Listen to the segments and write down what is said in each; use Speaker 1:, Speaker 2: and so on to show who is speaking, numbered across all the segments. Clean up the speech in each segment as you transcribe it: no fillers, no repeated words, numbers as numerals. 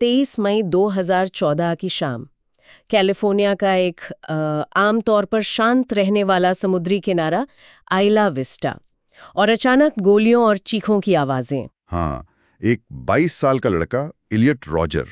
Speaker 1: 23 मई 2014 की शाम। कैलिफोर्निया का एक आमतौर पर शांत रहने वाला समुद्री किनारा, आइला विस्टा, और अचानक गोलियों और चीखों की आवाजें।
Speaker 2: हाँ, एक 22 साल का लड़का इलियट रॉजर,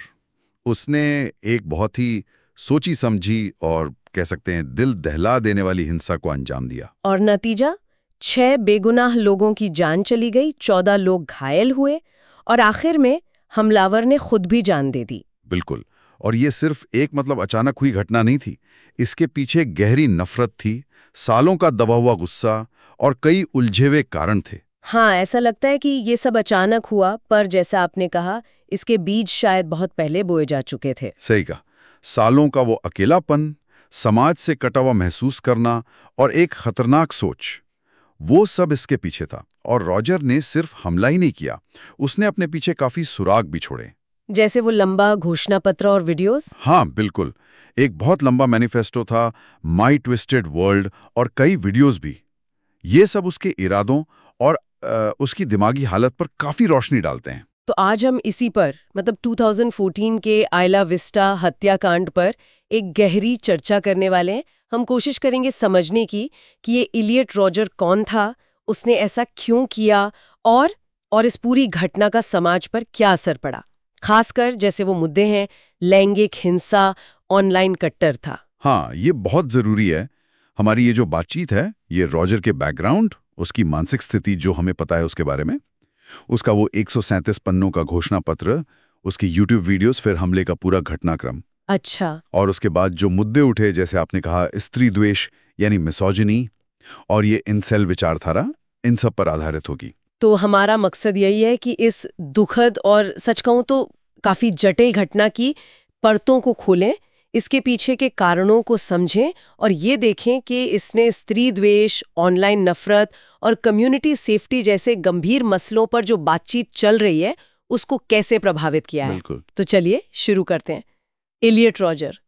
Speaker 2: उसने एक बहुत ही सोची समझी और कह सकते हैं दिल दहला देने वाली हिंसा को अंजाम दिया।
Speaker 1: और नतीजा, 6 बेगुनाह लोगों की जान चली गई, 14 लोग घायल हुए और आखिर में हमलावर ने खुद भी जान दे दी।
Speaker 2: बिल्कुल। और ये सिर्फ एक अचानक हुई घटना नहीं थी। इसके पीछे गहरी नफरत थी, सालों का दबा हुआ गुस्सा और कई उलझे हुए कारण थे।
Speaker 1: हाँ, ऐसा लगता है कि ये सब अचानक हुआ, पर जैसा आपने कहा, इसके बीज शायद बहुत पहले बोए जा चुके थे।
Speaker 2: सही कहा। सालों का वो अकेलापन, समाज से कटा हुआ महसूस करना और एक खतरनाक सोच, वो सब इसके पीछे था। और रॉजर ने सिर्फ हमला ही नहीं किया, उसने अपने पीछे काफी सुराग भी छोड़े।
Speaker 1: जैसे वो लंबा घोषणा पत्र और वीडियोस?
Speaker 2: हाँ बिल्कुल, एक बहुत लंबा मैनिफेस्टो था, माई ट्विस्टेड वर्ल्ड, और कई वीडियोस भी। ये सब उसके इरादों और उसकी दिमागी हालत पर काफी रोशनी डालते हैं।
Speaker 1: तो आज हम इसी पर, मतलब 2014 के आइला विस्टा हत्याकांड पर एक गहरी चर्चा करने वाले हैं। हम कोशिश करेंगे समझने की कि ये इलियट रॉजर कौन था, उसने ऐसा क्यों किया, और इस पूरी घटना का समाज पर क्या असर पड़ा। खासकर जैसे वो मुद्दे हैं, लैंगिक हिंसा, ऑनलाइन कट्टरता।
Speaker 2: हाँ, ये बहुत जरूरी है। हमारी ये जो बातचीत है, ये रॉजर के बैकग्राउंड, उसकी मानसिक स्थिति जो हमें पता है उसके बारे में, उसका वो 137 पन्नों का घोषणा पत्र, उसकी यूट्यूब वीडियोस, फिर हमले का पूरा घटनाक्रम।
Speaker 1: अच्छा।
Speaker 2: और उसके बाद जो मुद्दे उठे, जैसे आपने कहा स्त्री द्वेष यानी मिसोजिनी, और ये इंसेल विचारधारा, इन सब पर आधारित होगी।
Speaker 1: तो हमारा मकसद यही है कि इस दुखद और सच कहूं तो काफी जटिल घटना की परतों को खोलें, इसके पीछे के कारणों को समझें और ये देखें कि इसने स्त्री द्वेष, ऑनलाइन नफरत और कम्युनिटी सेफ्टी जैसे गंभीर मसलों पर जो बातचीत चल रही है उसको कैसे प्रभावित किया है। तो चलिए शुरू करते हैं। इलियट रॉजर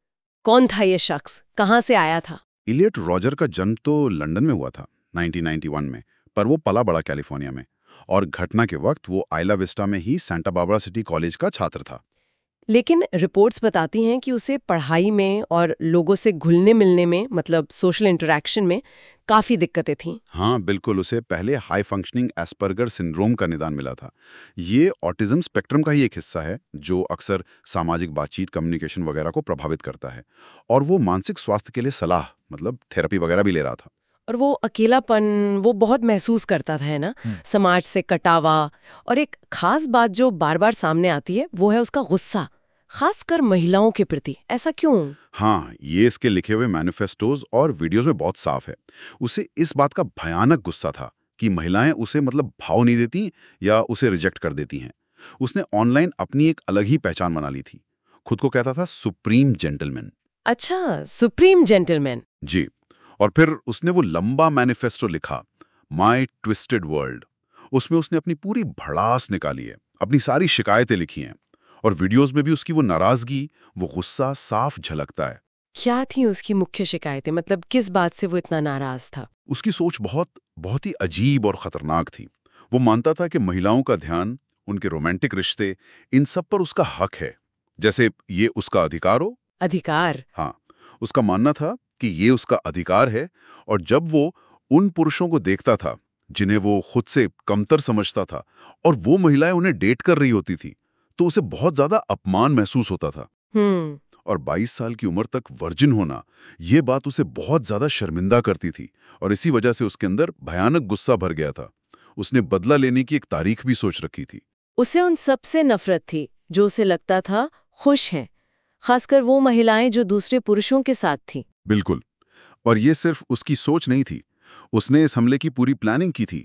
Speaker 1: कौन था? ये शख्स कहाँ से आया था?
Speaker 2: इलियट रॉजर का जन्म तो लंदन में हुआ था 1991 में, पर वो पला बड़ा कैलिफोर्निया में, और घटना के वक्त वो आइला विस्टा में ही सेंटा बार्बरा सिटी कॉलेज का छात्र था।
Speaker 1: लेकिन रिपोर्ट्स बताती हैं कि उसे पढ़ाई में और लोगों से घुलने मिलने में, मतलब सोशल इंटरेक्शन में, काफ़ी दिक्कतें थीं।
Speaker 2: हाँ बिल्कुल, उसे पहले हाई फंक्शनिंग एस्पर्गर सिंड्रोम का निदान मिला था। ये ऑटिज्म स्पेक्ट्रम का ही एक हिस्सा है जो अक्सर सामाजिक बातचीत, कम्युनिकेशन वगैरह को प्रभावित करता है। और वो मानसिक स्वास्थ्य के लिए सलाह, मतलब थेरेपी वगैरह भी ले रहा था।
Speaker 1: और वो अकेलापन वो बहुत महसूस करता था, है ना, समाज से कटावा। और एक खास बात जो बार बार सामने आती है वो है उसका गुस्सा, खासकर महिलाओं के प्रति। ऐसा क्यों?
Speaker 2: हाँ, ये इसके लिखे हुए मैनिफेस्टोज और वीडियोस में बहुत साफ है। उसे इस बात का भयानक गुस्सा था कि महिलाएं उसे भाव नहीं देती या उसे रिजेक्ट कर देती हैं। उसने ऑनलाइन अपनी एक अलग ही पहचान बना ली थी, खुद को कहता था सुप्रीम जेंटलमैन।
Speaker 1: अच्छा, सुप्रीम जेंटलमैन।
Speaker 2: जी। और फिर उसने वो लंबा मैनिफेस्टो लिखा, माई ट्विस्टेड वर्ल्ड। उसमें उसने अपनी पूरी भड़ास निकाली है, अपनी सारी शिकायतें लिखी हैं, और वीडियोस में भी उसकी वो नाराजगी, वो गुस्सा साफ झलकता है।
Speaker 1: क्या थी उसकी मुख्य शिकायतें? मतलब किस बात से वो इतना नाराज था?
Speaker 2: उसकी सोच बहुत ही अजीब और खतरनाक थी। वो मानता था कि महिलाओं का ध्यान, उनके रोमांटिक रिश्ते, इन सब पर उसका हक है, जैसे ये उसका अधिकार हो।
Speaker 1: अधिकार?
Speaker 2: हाँ, उसका मानना था कि ये उसका अधिकार है, और जब वो उन पुरुषों को देखता था जिन्हें वो खुद से कमतर समझता था, और वो महिलाएं उन्हें डेट कर रही होती थी, तो उसे बहुत ज्यादा अपमान महसूस होता था। और 22 साल की उम्र तक वर्जिन होना, ये बात उसे बहुत ज्यादा शर्मिंदा करती थी, और इसी वजह से उसके अंदर भयानक गुस्सा भर गया था। उसने बदला लेने की एक तारीख भी सोच रखी थी।
Speaker 1: उसे उन सबसे नफरत थी जो उसे लगता था खुश हैं, खासकर वो महिलाएं जो दूसरे पुरुषों के साथ थीं।
Speaker 2: बिल्कुल। और ये सिर्फ उसकी सोच नहीं थी, उसने इस हमले की पूरी प्लानिंग की थी,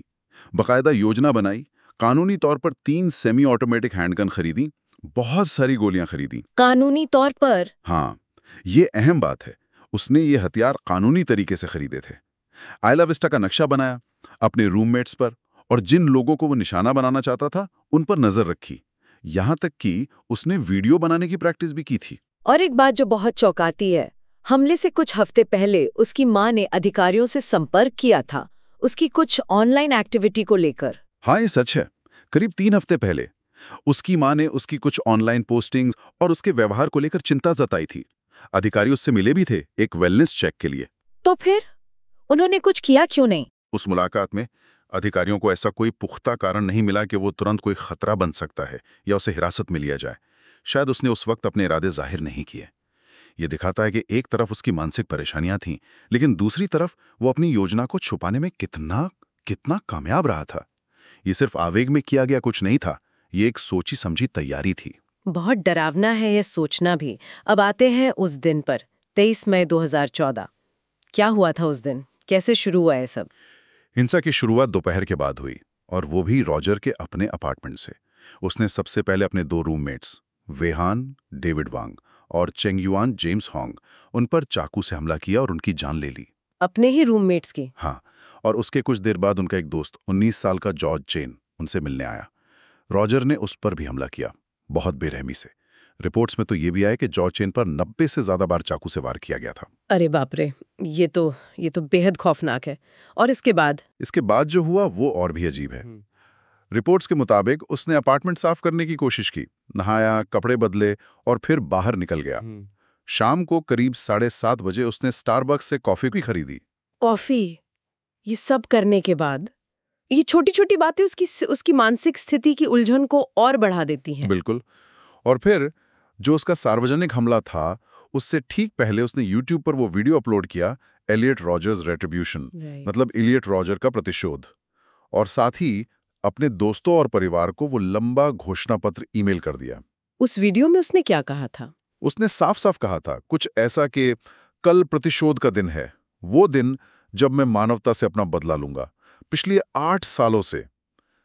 Speaker 2: बकायदा योजना बनाई, कानूनी तौर पर 3 सेमी ऑटोमेटिक हैंडगन खरीदी, बहुत सारी गोलियां खरीदी।
Speaker 1: कानूनी तौर पर?
Speaker 2: हाँ, ये अहम बात है, उसने ये हथियार कानूनी तरीके से खरीदे थे। आइला विस्टा का नक्शा बनाया, अपने रूममेट्स पर और जिन लोगों को वो निशाना बनाना चाहता था उन पर नजर रखी, यहां तक कि उसने वीडियो बनाने की प्रैक्टिस भी की थी।
Speaker 1: और एक बात जो बहुत चौंकाती है, हमले से कुछ हफ्ते पहले उसकी मां ने अधिकारियों से संपर्क किया था उसकी कुछ ऑनलाइन एक्टिविटी को लेकर।
Speaker 2: हाँ, ये सच है। करीब 3 हफ्ते पहले उसकी मां ने उसकी कुछ ऑनलाइन पोस्टिंग्स और उसके व्यवहार को लेकर चिंता जताई थी। अधिकारी उससे मिले भी थे एक वेलनेस चेक के लिए।
Speaker 3: तो फिर उन्होंने कुछ किया क्यों नहीं?
Speaker 2: उस मुलाकात में अधिकारियों को ऐसा कोई पुख्ता कारण नहीं मिला कि वो तुरंत कोई खतरा बन सकता है या उसे हिरासत में लिया जाए। शायद उसने उस वक्त अपने इरादे जाहिर नहीं किए। ये दिखाता है कि एक तरफ उसकी मानसिक परेशानियां थीं, लेकिन दूसरी तरफ वो अपनी योजना को छुपाने में कितना कितना कामयाब रहा था। ये सिर्फ आवेग में किया गया कुछ नहीं था, ये एक सोची समझी तैयारी थी।
Speaker 1: बहुत डरावना है ये सोचना भी। अब आते हैं उस दिन पर, 23 मई 2014। क्या हुआ था उस दिन? कैसे शुरू हुआ है सब?
Speaker 2: हिंसा की शुरुआत दोपहर के बाद हुई, और वो भी रॉजर के अपने अपार्टमेंट से। उसने सबसे पहले अपने 2 रूममेट्स वेहान डेविड वांग और चेंगयुआन जेम्स होंग, उन पर चाकू से हमला किया और उनकी जान ले ली।
Speaker 1: अपने ही रूममेट्स की?
Speaker 2: हाँ, और उसके कुछ देर बाद उनका एक दोस्त 19 साल का जॉर्ज चेन उनसे मिलने आया। रॉजर ने उस पर भी हमला किया, बहुत बेरहमी से। रिपोर्ट्स में तो ये भी आया कि जॉर्ज चेन पर 90 से ज्यादा बार चाकू से वार किया गया था।
Speaker 1: अरे बाप रे, ये तो बेहद खौफनाक है। और इसके बाद
Speaker 2: जो हुआ वो और भी अजीब है। रिपोर्ट्स के मुताबिक उसने अपार्टमेंट साफ करने की कोशिश की, नहाया, कपड़े बदले और फिर बाहर निकल गया। शाम को करीब 7:30 बजे उसने स्टारबक्स से कॉफी भी खरीदी।
Speaker 1: कॉफी? ये सब करने के बाद ये छोटी छोटी बातें उसकी मानसिक स्थिति की उलझन को और बढ़ा देती हैं।
Speaker 2: बिल्कुल। और फिर जो उसका सार्वजनिक हमला था, उससे ठीक पहले उसने यूट्यूब पर वो वीडियो अपलोड किया, एलियट रॉजर्स रेट्रिब्यूशन, मतलब इलियट रॉजर का प्रतिशोध। और साथ ही अपने दोस्तों और परिवार को वो लंबा घोषणा पत्र ईमेल कर दिया।
Speaker 1: उस वीडियो में उसने क्या कहा था?
Speaker 2: उसने साफ साफ कहा था कुछ ऐसा कि कल प्रतिशोध का दिन है, वो दिन जब मैं मानवता से अपना बदला लूंगा, पिछले 8 सालों से,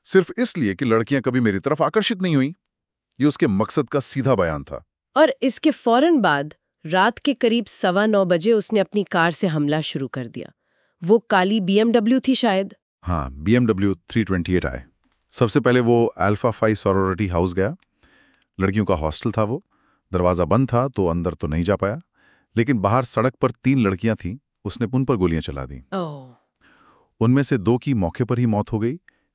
Speaker 2: सिर्फ इसलिए कि लड़कियां कभी मेरी तरफ आकर्षित नहीं हुई। ये उसके मकसद का सीधा बयान था।
Speaker 1: और इसके फौरन बाद रात के करीब 9:15 बजे उसने अपनी कार से हमला शुरू कर दिया। वो काली BMW थी शायद।
Speaker 2: हाँ, BMW 328i। सबसे पहले वो अल्फा 5 सॉरोरिटी हाउस गया। लड़कियों का हॉस्टल था वो। दरवाज़ा बंद था तो अंदर तो नहीं जा पाया, लेकिन बाहर सड़क पर 3 लड़कियां थीं, उसने उन पर गोलियां चला दी। उनमें से 2 की मौके पर ही मौत हो गई,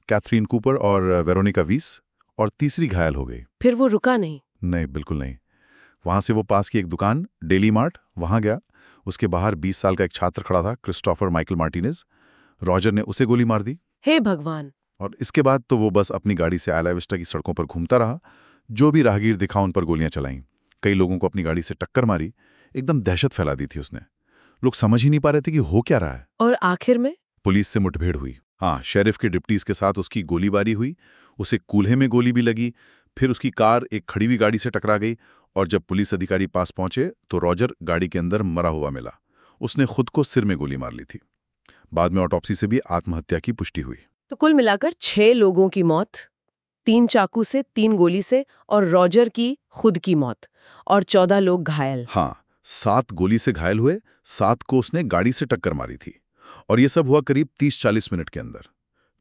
Speaker 2: कैथरीन कूपर और वेरोनिका वीस, और तीसरी घायल हो गई।
Speaker 1: फिर वो रुका नहीं?
Speaker 2: नहीं, बिल्कुल नहीं। वहां से वो पास की एक दुकान डेली मार्ट, वहां गया। उसके बाहर 20 साल का एक छात्र खड़ा था, क्रिस्टोफर माइकल मार्टिनेज। रॉजर ने उसे गोली मार दी।
Speaker 1: हे भगवान!
Speaker 2: और इसके बाद तो वो बस अपनी गाड़ी से आला विस्टा की सड़कों पर घूमता रहा। जो भी राहगीर दिखा उन पर गोलियां चलाईं। कई लोगों को अपनी गाड़ी से टक्कर मारी। एकदम दहशत फैला दी थी उसने। लोग समझ ही नहीं पा रहे थे कि हो क्या रहा है।
Speaker 1: और आखिर में
Speaker 2: पुलिस से मुठभेड़ हुई। हाँ, शेरिफ के डिप्टीज के साथ उसकी गोलीबारी हुई। उसे कूल्हे में गोली भी लगी। फिर उसकी कार एक खड़ी हुई गाड़ी से टकरा गई, और जब पुलिस अधिकारी पास पहुंचे तो रॉजर गाड़ी के अंदर मरा हुआ मिला। उसने खुद को सिर में गोली मार ली थी। बाद में ऑटोप्सी से भी आत्महत्या की पुष्टि हुई।
Speaker 1: तो कुल मिलाकर 6 लोगों की मौत, 3 चाकू से, 3 गोली से, और रॉजर की खुद की मौत, और 14 लोग घायल।
Speaker 2: हाँ, 7 गोली से घायल हुए, 7 को उसने गाड़ी से टक्कर मारी थी। और यह सब हुआ करीब 30-40 मिनट के अंदर।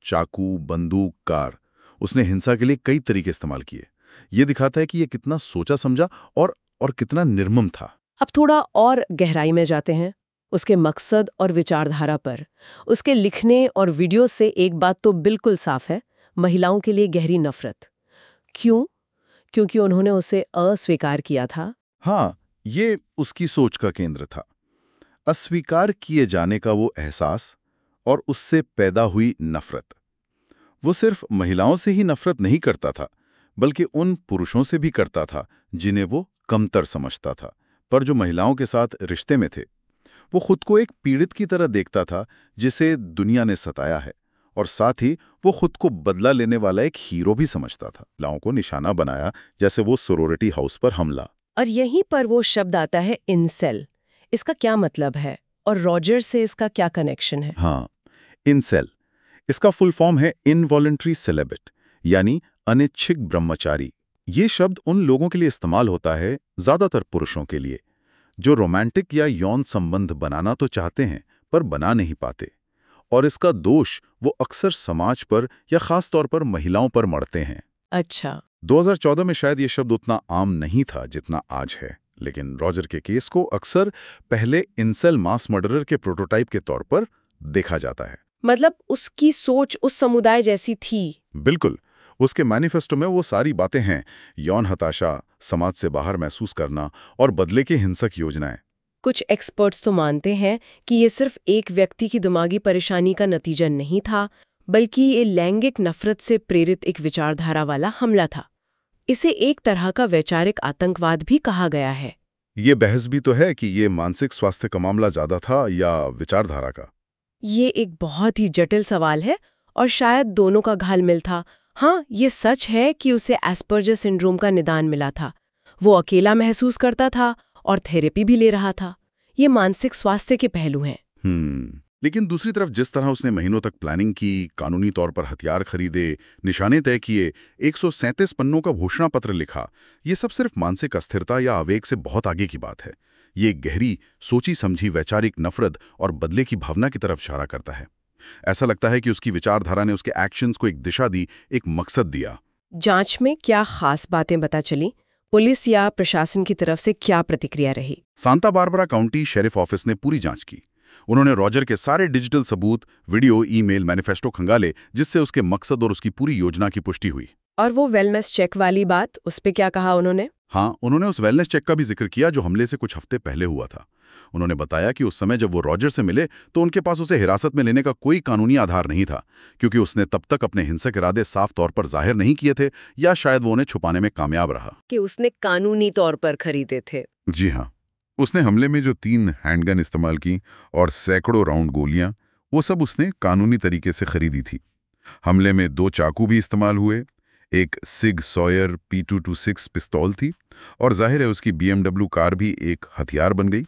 Speaker 2: चाकू, बंदूक, कार, उसने हिंसा के लिए कई तरीके इस्तेमाल किए। ये दिखाता है कि यह कितना सोचा समझा और कितना निर्मम था।
Speaker 1: अब थोड़ा और गहराई में जाते हैं, उसके मकसद और विचारधारा पर। उसके लिखने और वीडियो से एक बात तो बिल्कुल साफ है, महिलाओं के लिए गहरी नफरत। क्यों? क्योंकि उन्होंने उसे अस्वीकार किया था।
Speaker 2: हाँ, ये उसकी सोच का केंद्र था। अस्वीकार किए जाने का वो एहसास और उससे पैदा हुई नफरत। वो सिर्फ महिलाओं से ही नफरत नहीं करता था, बल्कि उन पुरुषों से भी करता था जिन्हें वो कमतर समझता था, पर जो महिलाओं के साथ रिश्ते में थे। वो खुद को एक पीड़ित की तरह देखता था जिसे दुनिया ने सताया है, और साथ ही वो खुद को बदला लेने वाला एक हीरो भी समझता था। महिलाओं को निशाना बनाया, जैसे वो सोरोरिटी हाउस पर हमला।
Speaker 1: और यहीं पर वो शब्द आता है, इंसेल। इसका क्या मतलब है और रॉजर से इसका क्या कनेक्शन है?
Speaker 2: हाँ, इंसेल, इसका फुल फॉर्म है इनवॉलंटरी सेलिबेट, यानी अनिच्छिक ब्रह्मचारी। ये शब्द उन लोगों के लिए इस्तेमाल होता है, ज्यादातर पुरुषों के लिए, जो रोमांटिक या यौन संबंध बनाना तो चाहते हैं पर बना नहीं पाते। और इसका दोष वो अक्सर समाज पर या खास तौर पर महिलाओं पर मढ़ते हैं।
Speaker 1: अच्छा।
Speaker 2: 2014 में शायद ये शब्द उतना आम नहीं था जितना आज है, लेकिन रॉजर के केस को अक्सर पहले इंसेल मास मर्डरर के प्रोटोटाइप के तौर पर देखा जाता है।
Speaker 1: मतलब उसकी सोच उस समुदाय जैसी थी।
Speaker 2: बिल्कुल, उसके मैनिफेस्टो में वो सारी बातें हैं, यौन हताशा, समाज से बाहर महसूस करना और बदले की हिंसक योजनाएं।
Speaker 1: कुछ एक्सपर्ट्स तो मानते हैं कि ये सिर्फ एक व्यक्ति की दिमागी परेशानी का नतीजा नहीं था, बल्कि ये लैंगिक नफरत से प्रेरित एक विचारधारा वाला हमला था। इसे एक तरह का वैचारिक आतंकवाद भी कहा गया है।
Speaker 2: ये बहस भी तो है कि ये मानसिक स्वास्थ्य का मामला ज्यादा था या विचारधारा का।
Speaker 1: ये एक बहुत ही जटिल सवाल है और शायद दोनों का घालमेल था। हाँ, ये सच है कि उसे एस्पर्जर सिंड्रोम का निदान मिला था। वो अकेला महसूस करता था और थेरेपी भी ले रहा था। ये मानसिक स्वास्थ्य के पहलू हैं।
Speaker 2: लेकिन दूसरी तरफ जिस तरह उसने महीनों तक प्लानिंग की, कानूनी तौर पर हथियार खरीदे, निशाने तय किए, 137 पन्नों का घोषणा पत्र लिखा, ये सब सिर्फ मानसिक अस्थिरता या आवेग से बहुत आगे की बात है। ये एक गहरी, सोची समझी वैचारिक नफरत और बदले की भावना की तरफ इशारा करता है। ऐसा लगता है कि उसकी विचारधारा ने उसके एक्शंस को एक दिशा दी, एक मकसद दिया।
Speaker 1: जांच में क्या खास बातें पता चली? पुलिस या प्रशासन की तरफ से क्या प्रतिक्रिया रही?
Speaker 2: Santa Barbara county sheriff office ने पूरी जांच की। उन्होंने रॉजर के सारे डिजिटल सबूत, वीडियो, ईमेल, मैनिफेस्टो खंगाले, जिससे उसके मकसद और उसकी पूरी योजना की पुष्टि हुई।
Speaker 1: और वो वेलनेस चेक वाली बात, उस पे क्या कहा उन्होंने?
Speaker 2: हाँ, उन्होंने उस वेलनेस चेक का भी जिक्र किया जो हमले से कुछ हफ्ते पहले हुआ था। उन्होंने बताया कि उस समय जब वो रॉजर से मिले तो उनके पास उसे हिरासत में लेने का कोई कानूनी आधार नहीं था, क्योंकि उसने तब तक अपने हिंसक इरादे साफ तौर पर जाहिर नहीं किए थे, या शायद वो उन्हें छुपाने में कामयाब रहा।
Speaker 1: कि उसने कानूनी तौर पर खरीदे थे।
Speaker 2: जी हाँ, उसने हमले में जो 3 हैंडगन इस्तेमाल की और सैकड़ों राउंड गोलियां, वो सब उसने कानूनी तरीके से खरीदी थी। हमले में 2 चाकू भी इस्तेमाल हुए, एक सिग सॉयर P226 पिस्तौल थी, और जाहिर है उसकी BMW कार भी एक हथियार बन गई।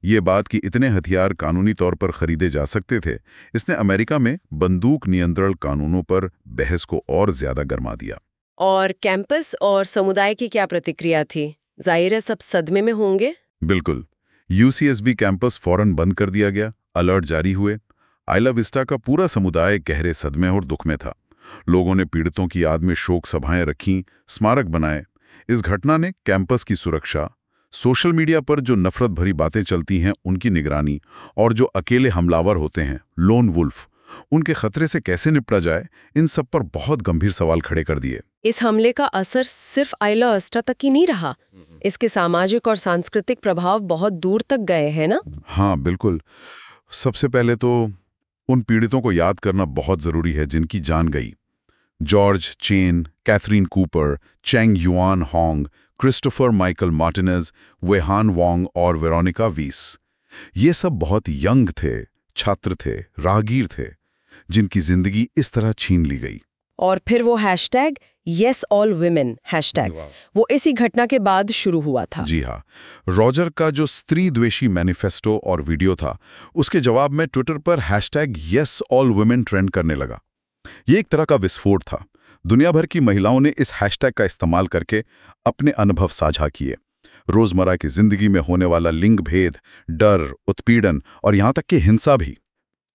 Speaker 2: ये बात कि इतने हथियार कानूनी तौर पर खरीदे जा सकते थे, इसने अमेरिका में बंदूक नियंत्रण कानूनों पर बहस को और ज्यादा गरमा दिया।
Speaker 1: और कैंपस और समुदाय की क्या प्रतिक्रिया थी? जाहिर है सब सदमे में होंगे।
Speaker 2: बिल्कुल। UCSB कैंपस फौरन बंद कर दिया गया, अलर्ट जारी हुए। आइला विस्टा का पूरा समुदाय गहरे सदमे और दुख में था। लोगों ने पीड़ितों की याद में शोक सभाएं रखीं, स्मारक बनाए। इस घटना ने कैंपस की सुरक्षा, सोशल मीडिया पर जो नफरत भरी बातें चलती हैं उनकी निगरानी, और जो अकेले हमलावर होते हैं, लोन वुल्फ, उनके खतरे से कैसे निपटा जाए, इन सब पर बहुत गंभीर सवाल खड़े कर दिए।
Speaker 1: इस हमले का असर सिर्फ आइला विस्टा तक ही नहीं रहा, इसके सामाजिक और सांस्कृतिक प्रभाव बहुत दूर तक गए हैं ना?
Speaker 2: हाँ, बिल्कुल। सबसे पहले तो उन पीड़ितों को याद करना बहुत जरूरी है जिनकी जान गई। George Chen, Katherine Cooper, Cheng Yuan Hong, Christopher Michael Martinez, Weihan Wang और वेरोनिका वीस। ये सब बहुत यंग थे, छात्र थे, राहगीर थे, जिनकी जिंदगी इस तरह छीन ली गई।
Speaker 1: और फिर वो hashtag yes all women hashtag, वो इसी घटना के बाद शुरू हुआ था।
Speaker 2: जी हाँ, रॉजर का जो स्त्री द्वेषी मैनिफेस्टो और वीडियो था, उसके जवाब में ट्विटर पर hashtag yes all women trend करने लगा। ये एक तरह का विस्फोट था। दुनिया भर की महिलाओं ने इस हैशटैग का इस्तेमाल करके अपने अनुभव साझा किए। रोजमर्रा की जिंदगी में होने वाला लिंग भेद, डर, उत्पीड़न और यहां तक कि हिंसा भी,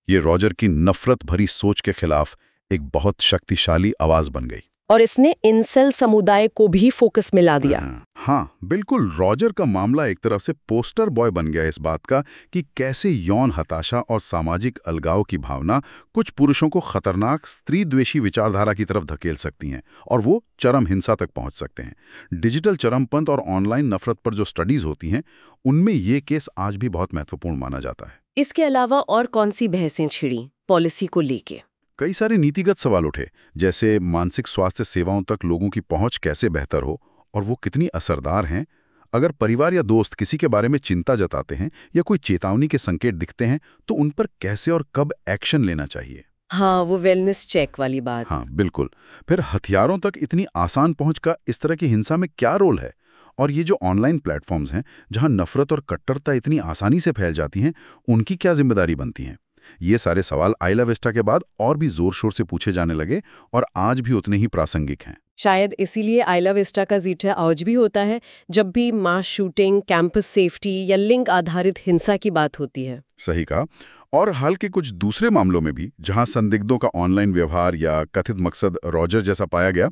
Speaker 2: ये रॉजर की नफरत भरी सोच के खिलाफ एक बहुत शक्तिशाली आवाज बन गई।
Speaker 1: और इसने इंसेल समुदाय को भी फोकस में ला दिया।
Speaker 2: हाँ, बिल्कुल। रॉजर का मामला एक तरफ से पोस्टर बॉय बन गया इस बात का कि कैसे यौन हताशा और सामाजिक अलगाव की भावना कुछ पुरुषों को खतरनाक स्त्री द्वेषी विचारधारा की तरफ धकेल सकती हैं और वो चरम हिंसा तक पहुंच सकते हैं। डिजिटल चरमपंथ और ऑनलाइन नफरत पर जो स्टडीज होती हैं, उनमें ये केस आज भी बहुत महत्वपूर्ण माना जाता है।
Speaker 1: इसके अलावा और कौन सी बहसें छिड़ी पॉलिसी को लेके?
Speaker 2: कई सारे नीतिगत सवाल उठे, जैसे मानसिक स्वास्थ्य सेवाओं तक लोगों की पहुंच कैसे बेहतर हो और वो कितनी असरदार हैं। अगर परिवार या दोस्त किसी के बारे में चिंता जताते हैं या कोई चेतावनी के संकेत दिखते हैं तो उन पर कैसे और कब एक्शन लेना चाहिए।
Speaker 1: हाँ, वो वेलनेस चेक वाली बात।
Speaker 2: हाँ, बिल्कुल। फिर हथियारों तक इतनी आसान पहुंच का इस तरह की हिंसा में क्या रोल है, और ये जो ऑनलाइन प्लेटफॉर्म्स हैं जहां नफरत और कट्टरता इतनी आसानी से फैल जाती हैं, उनकी क्या जिम्मेदारी बनती है। ये सारे सवाल आइला विस्टा के बाद और भी जोर शोर से पूछे जाने लगे और आज भी उतने ही प्रासंगिक हैं।
Speaker 1: शायद इसीलिए आइला विस्टा का जिक्र आज भी होता है जब भी मास शूटिंग, कैंपस सेफ्टी या लिंग आधारित हिंसा की बात होती है।
Speaker 2: सही कहा। और हाल के कुछ दूसरे मामलों में भी जहां संदिग्धों का ऑनलाइन व्यवहार या कथित मकसद रॉजर जैसा पाया गया,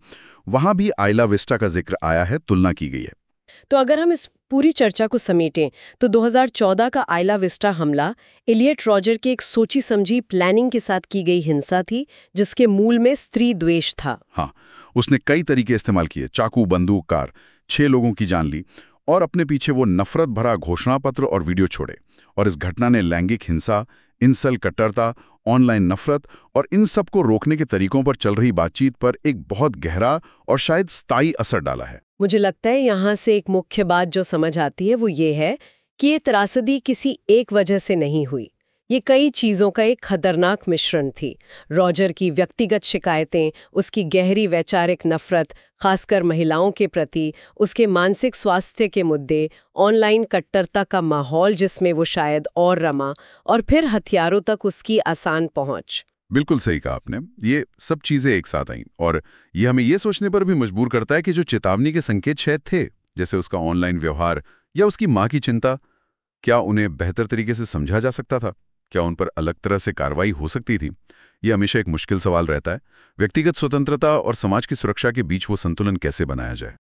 Speaker 2: वहां भी आइला विस्टा का जिक्र आया है, तुलना की गई है।
Speaker 1: तो अगर हम इस पूरी चर्चा को समेटें तो 2014 का आइला विस्टा हमला एलियट रॉजर की एक सोची समझी प्लानिंग के साथ की गई हिंसा थी, जिसके मूल में स्त्री द्वेष था।
Speaker 2: हाँ, उसने कई तरीके इस्तेमाल किए, चाकू, बंदूक, कार, 6 लोगों की जान ली और अपने पीछे वो नफरत भरा घोषणा पत्र और वीडियो छोड़े। और इस घटना ने लैंगिक हिंसा, इंसल कट्टरता, ऑनलाइन नफरत और इन सब को रोकने के तरीकों पर चल रही बातचीत पर एक बहुत गहरा और शायद स्थायी असर डाला है।
Speaker 1: मुझे लगता है यहाँ से एक मुख्य बात जो समझ आती है वो ये है कि ये त्रासदी किसी एक वजह से नहीं हुई। ये कई चीज़ों का एक खतरनाक मिश्रण थी। रॉजर की व्यक्तिगत शिकायतें, उसकी गहरी वैचारिक नफरत, खासकर महिलाओं के प्रति, उसके मानसिक स्वास्थ्य के मुद्दे, ऑनलाइन कट्टरता का माहौल जिसमें वो शायद और रमा, और फिर हथियारों तक उसकी आसान पहुंच।
Speaker 2: बिल्कुल सही कहा आपने। ये सब चीजें एक साथ आईं और ये हमें ये सोचने पर भी मजबूर करता है कि जो चेतावनी के संकेत शायद थे, जैसे उसका ऑनलाइन व्यवहार या उसकी मां की चिंता, क्या उन्हें बेहतर तरीके से समझा जा सकता था? क्या उन पर अलग तरह से कार्रवाई हो सकती थी? ये हमेशा एक मुश्किल सवाल रहता है। व्यक्तिगत स्वतंत्रता और समाज की सुरक्षा के बीच वो संतुलन कैसे बनाया जाए?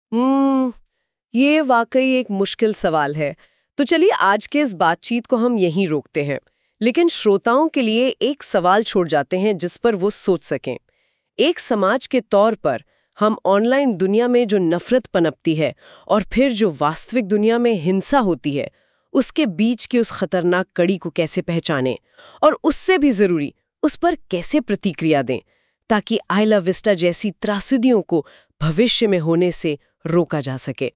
Speaker 1: ये वाकई एक मुश्किल सवाल है। तो चलिए आज के इस बातचीत को हम यहीं रोकते हैं, लेकिन श्रोताओं के लिए एक सवाल छोड़ जाते हैं जिस पर वो सोच सकें। एक समाज के तौर पर हम ऑनलाइन दुनिया में जो नफरत पनपती है और फिर जो वास्तविक दुनिया में हिंसा होती है, उसके बीच की उस खतरनाक कड़ी को कैसे पहचानें और उससे भी जरूरी उस पर कैसे प्रतिक्रिया दें, ताकि आइला विस्टा जैसी त्रासदियों को भविष्य में होने से रोका जा सके।